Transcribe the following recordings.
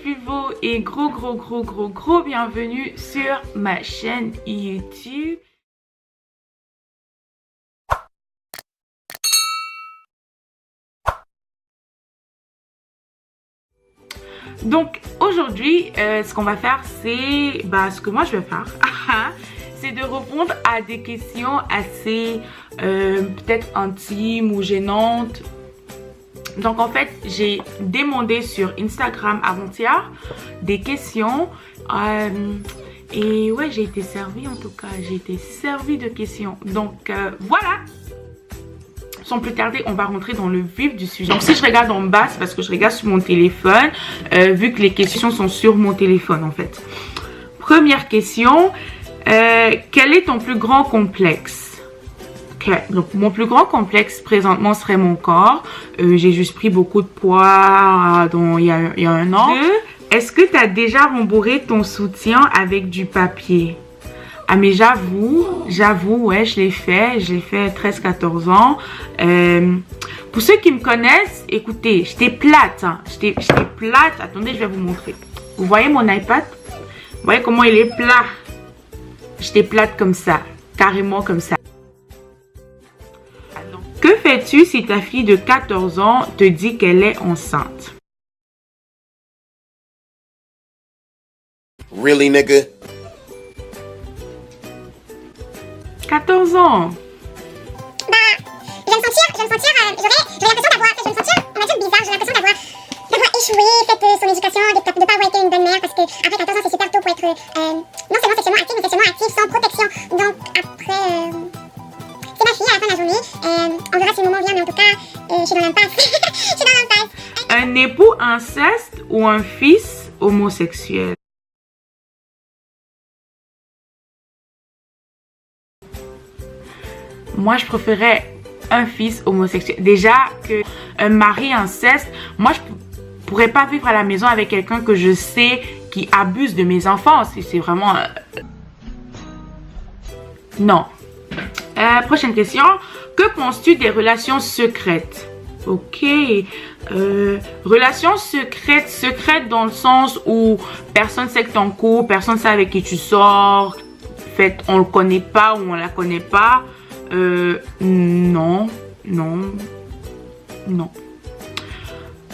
pivot et gros bienvenue sur ma chaîne YouTube. Donc aujourd'hui, ce qu'on va faire, c'est ce que moi je vais faire. C'est de répondre à des questions assez peut-être intimes ou gênantes. Donc en fait, j'ai demandé sur Instagram avant-hier des questions et ouais, j'ai été servie en tout cas. J'ai été servie de questions. Donc voilà. Sans plus tarder, on va rentrer dans le vif du sujet. Donc si je regarde en bas, c'est parce que je regarde sur mon téléphone, vu que les questions sont sur mon téléphone en fait. Première question, quel est ton plus grand complexe? Okay. Donc mon plus grand complexe présentement serait mon corps. J'ai juste pris beaucoup de poids il y a un an. Est-ce que tu as déjà rembourré ton soutien avec du papier? Ah mais j'avoue, ouais, je l'ai fait 13-14 ans. Pour ceux qui me connaissent, écoutez, j'étais plate, hein. J'étais plate. Attendez, je vais vous montrer. Vous voyez mon iPad? Vous voyez comment il est plat? J'étais plate comme ça, carrément comme ça. Que fais-tu si ta fille de 14 ans te dit qu'elle est enceinte? Really, nigga? 14 ans. Je vais me sentir, j'aurais l'impression d'avoir, je vais me sentir, on va dire bizarre, j'ai l'impression d'avoir échoué, fait son éducation, de pas avoir été une bonne mère, parce que après 14 ans c'est super tôt pour être non seulement sexuellement active, mais sexuellement active sans protection. Donc après, c'est ma fille à la fin de la journée, on verra si le moment vient, mais en tout cas, je suis dans l'impasse. Je suis dans l'impasse. Un époux inceste ou un fils homosexuel? Moi, je préférais un fils homosexuel. Déjà que un mari inceste, moi, je pourrais pas vivre à la maison avec quelqu'un que je sais qui abuse de mes enfants. C'est vraiment... Non. Prochaine question. Que penses-tu des relations secrètes? Ok. Relations secrètes dans le sens où personne sait que t'es en couple, personne sait avec qui tu sors. En fait, on le connaît pas ou on la connaît pas. Non.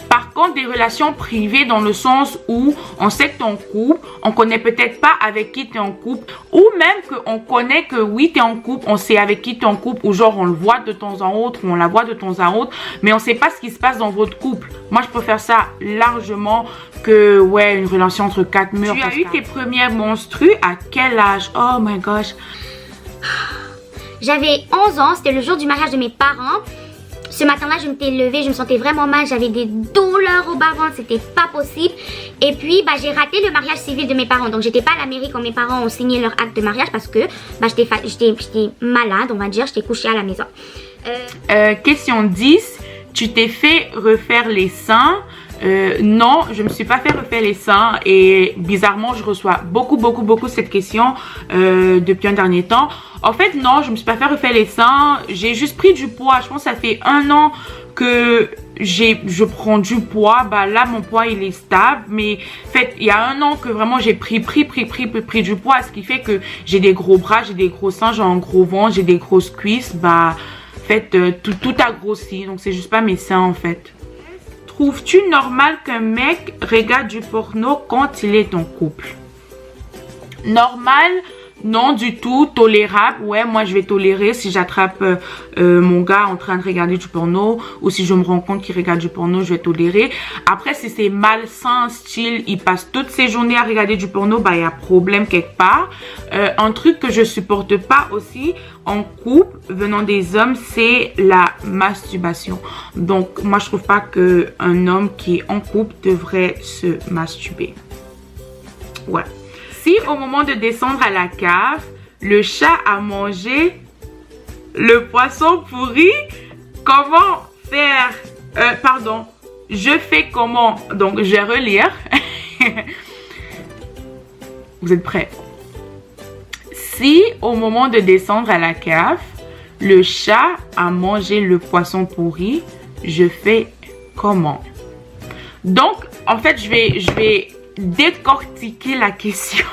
Par contre, des relations privées dans le sens où on sait que tu es en couple, on connaît peut-être pas avec qui tu es en couple, ou même qu'on connaît que oui, tu es en couple, on sait avec qui tu es en couple, ou genre on le voit de temps en autre, ou on la voit de temps en autre, mais on sait pas ce qui se passe dans votre couple. Moi, je préfère ça largement que, ouais, une relation entre quatre murs. Tu as eu tes premières menstrues à quel âge? Oh my gosh. J'avais 11 ans, c'était le jour du mariage de mes parents. Ce matin-là, je m'étais levée, je me sentais vraiment mal, j'avais des douleurs au bas-ventre, c'était pas possible. Et puis, j'ai raté le mariage civil de mes parents. Donc, j'étais pas à la mairie quand mes parents ont signé leur acte de mariage parce que j'étais malade, on va dire, j'étais couchée à la maison. Question 10, tu t'es fait refaire les seins? Non, je me suis pas fait refaire les seins et bizarrement, je reçois beaucoup cette question depuis un dernier temps. En fait, non, je me suis pas fait refaire les seins. J'ai juste pris du poids. Je pense que ça fait 1 an que je prends du poids. Là, mon poids, il est stable. Mais en fait, il y a 1 an que vraiment j'ai pris du poids. Ce qui fait que j'ai des gros bras, j'ai des gros seins, j'ai un gros ventre, j'ai des grosses cuisses. En fait, tout a grossi. Donc, c'est juste pas mes seins, en fait. Trouves-tu normal qu'un mec regarde du porno quand il est en couple? Normal? Non du tout. Tolérable? Ouais, moi je vais tolérer si j'attrape mon gars en train de regarder du porno ou si je me rends compte qu'il regarde du porno, je vais tolérer. Après, si c'est malsain, style, il passe toutes ses journées à regarder du porno, il y a problème quelque part. Un truc que je supporte pas aussi en couple venant des hommes, c'est la masturbation. Donc moi je trouve pas que un homme qui est en couple devrait se masturber. Ouais. Si au moment de descendre à la cave, le chat a mangé le poisson pourri, comment faire? Pardon, je fais comment? Donc je vais relire. Vous êtes prêts? Si au moment de descendre à la cave, le chat a mangé le poisson pourri, je fais comment? Donc, en fait, je vais décortiquer la question.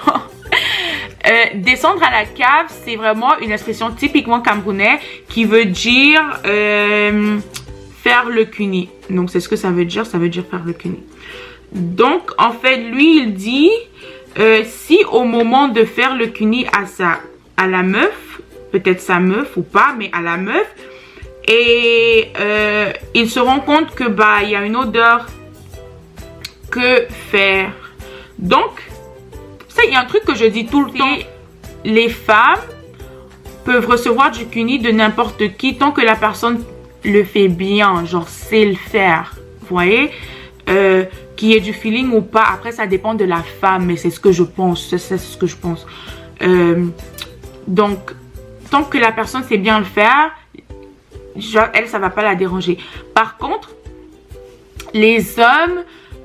Descendre à la cave, c'est vraiment une expression typiquement camerounais qui veut dire faire le cuni. Donc c'est ce que ça veut dire faire le cuni. Donc en fait lui il dit si au moment de faire le cuni à la meuf, peut-être sa meuf ou pas, mais à la meuf, et il se rend compte que il y a une odeur, que faire? Donc ça, il y a un truc que je dis tout le temps, les femmes peuvent recevoir du cuni de n'importe qui tant que la personne le fait bien, genre sait le faire, vous voyez, qu'il y ait du feeling ou pas. Après ça dépend de la femme, mais c'est ce que je pense, c'est ce que je pense. Donc tant que la personne sait bien le faire, genre elle, ça va pas la déranger. Par contre les hommes,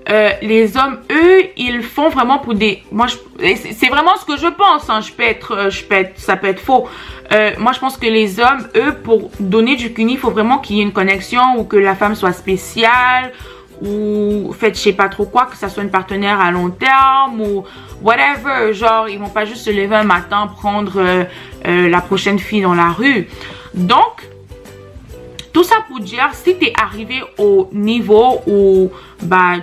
eux, ils font vraiment pour des... Moi, c'est vraiment ce que je pense, hein. Ça peut être faux. Moi, je pense que les hommes, eux, pour donner du cuni, il faut vraiment qu'il y ait une connexion ou que la femme soit spéciale ou faites je sais pas trop quoi, que ça soit une partenaire à long terme ou whatever. Genre, ils vont pas juste se lever un matin, prendre la prochaine fille dans la rue. Donc, tout ça pour dire, si tu es arrivé au niveau où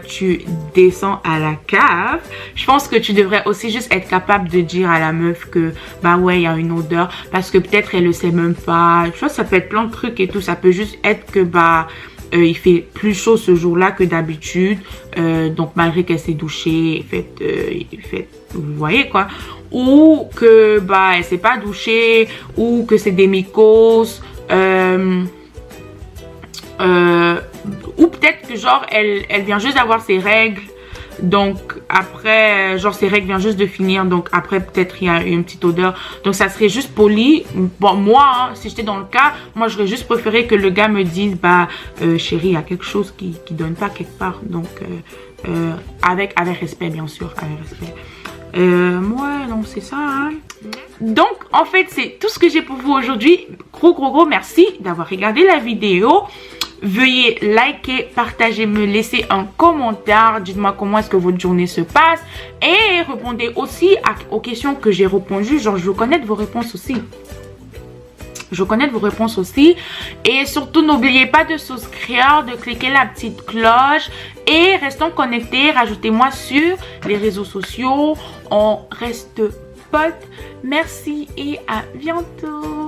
tu descends à la cave, je pense que tu devrais aussi juste être capable de dire à la meuf que ouais, il y a une odeur, parce que peut-être elle le sait même pas. Tu vois, ça peut être plein de trucs et tout. Ça peut juste être que il fait plus chaud ce jour-là que d'habitude, donc malgré qu'elle s'est douchée, vous voyez quoi, ou que elle s'est pas douchée, ou que c'est des mycoses, ou peut-être que genre elle vient juste d'avoir ses règles, donc après genre ses règles viennent juste de finir, donc après peut-être il y a une petite odeur, donc ça serait juste poli. Bon, moi hein, si j'étais dans le cas, moi j'aurais juste préféré que le gars me dise chérie, il y a quelque chose qui donne pas quelque part, donc avec respect, bien sûr, avec respect. Ouais, donc c'est ça hein. Donc en fait c'est tout ce que j'ai pour vous aujourd'hui. Gros merci d'avoir regardé la vidéo. Veuillez liker, partager, me laisser un commentaire. Dites-moi comment est-ce que votre journée se passe. Et répondez aussi aux questions que j'ai répondues. Genre, je veux connaître vos réponses aussi. Et surtout, n'oubliez pas de souscrire, de cliquer la petite cloche. Et restons connectés. Rajoutez-moi sur les réseaux sociaux. On reste potes. Merci et à bientôt.